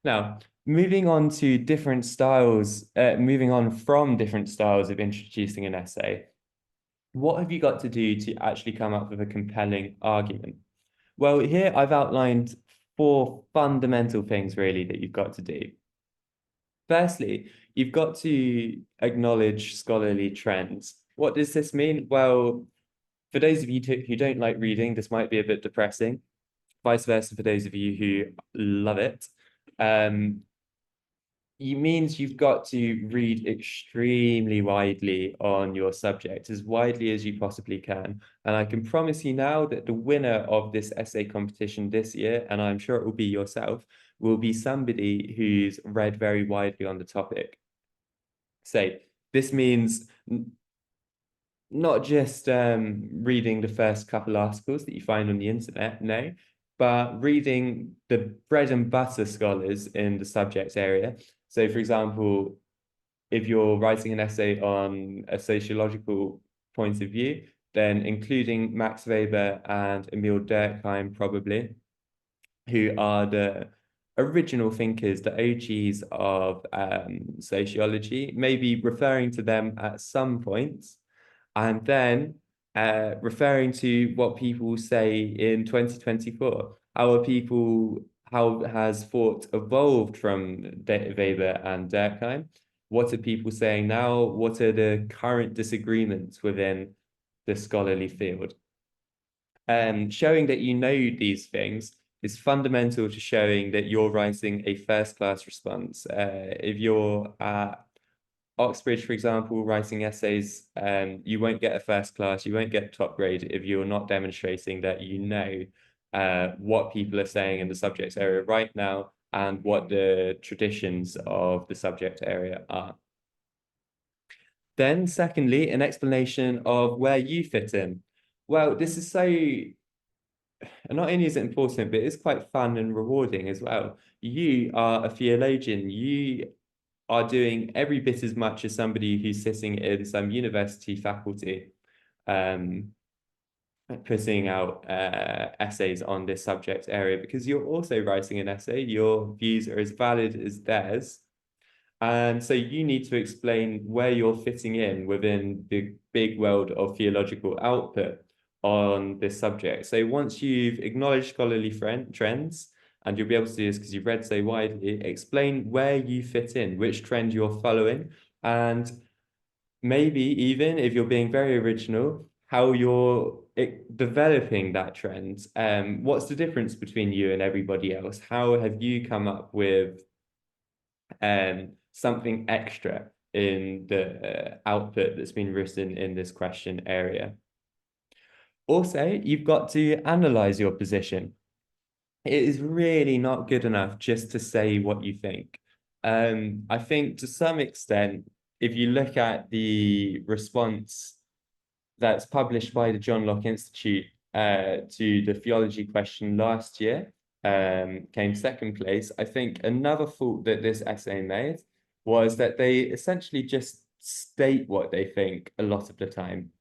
Now, moving on to different styles, moving on from different styles of introducing an essay, what have you got to do to actually come up with a compelling argument? Well, here I've outlined four fundamental things really that you've got to do. Firstly, you've got to acknowledge scholarly trends. What does this mean? Well, for those of you who don't like reading, this might be a bit depressing. Vice versa for those of you who love it. Um, it means you've got to read extremely widely on your subject, as widely as you possibly can. And I can promise you now that the winner of this essay competition this year, and I'm sure it will be yourself, will be somebody who's read very widely on the topic. So this means not just reading the first couple articles that you find on the internet, no, but reading the bread and butter scholars in the subject area. So, for example, if you're writing an essay on a sociological point of view, then including Max Weber and Emil Durkheim, probably, who are the original thinkers, the OGs of sociology, maybe referring to them at some points, and then referring to what people say in 2024. How has thought evolved from Weber and Durkheim? What are people saying now? What are the current disagreements within the scholarly field? Showing that you know these things is fundamental to showing that you're writing a first-class response. If you're at Oxbridge, for example, writing essays, you won't get a first class, you won't get top grade if you're not demonstrating that you know what people are saying in the subject area right now and what the traditions of the subject area are. Then, secondly, an explanation of where you fit in. Well, this is so, not only is it important, but it's quite fun and rewarding as well. You are a theologian. You are doing every bit as much as somebody who's sitting in some university faculty, um, putting out essays on this subject area because you're also writing an essay. Your views are as valid as theirs. And so you need to explain where you're fitting in within the big world of theological output on this subject. So once you've acknowledged scholarly trends, and you'll be able to do this because you've read so widely, explain where you fit in, which trend you're following, and maybe even if you're being very original, how you're developing that trend. What's the difference between you and everybody else? How have you come up with something extra in the output that's been written in this question area? Also, you've got to analyze your position. It is really not good enough just to say what you think. I think to some extent, if you look at the response that's published by the John Locke Institute to the theology question last year, came second place. I think another fault that this essay made was that they essentially just state what they think a lot of the time.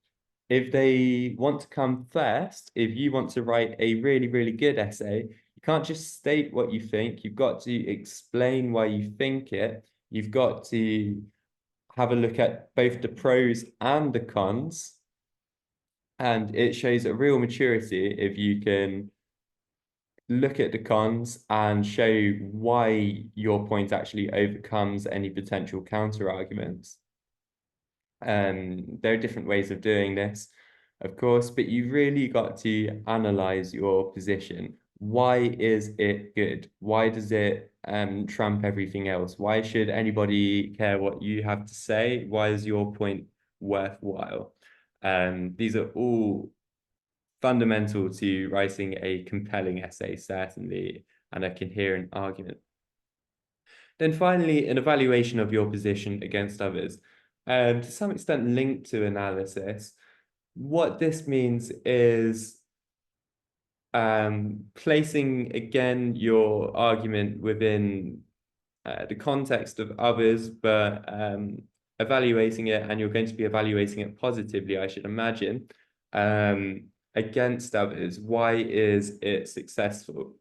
If they want to come first, if you want to write a really, really good essay, you can't just state what you think. You've got to explain why you think it. You've got to have a look at both the pros and the cons. And it shows a real maturity if you can look at the cons and show why your point actually overcomes any potential counter arguments. There are different ways of doing this, of course, but you've really got to analyze your position. Why is it good? Why does it trump everything else? Why should anybody care what you have to say? Why is your point worthwhile? These are all fundamental to writing a compelling essay, certainly, and a coherent argument. Then finally, an evaluation of your position against others. To some extent linked to analysis, what this means is placing again your argument within the context of others, but evaluating it, and you're going to be evaluating it positively, I should imagine, against others. Why is it successful?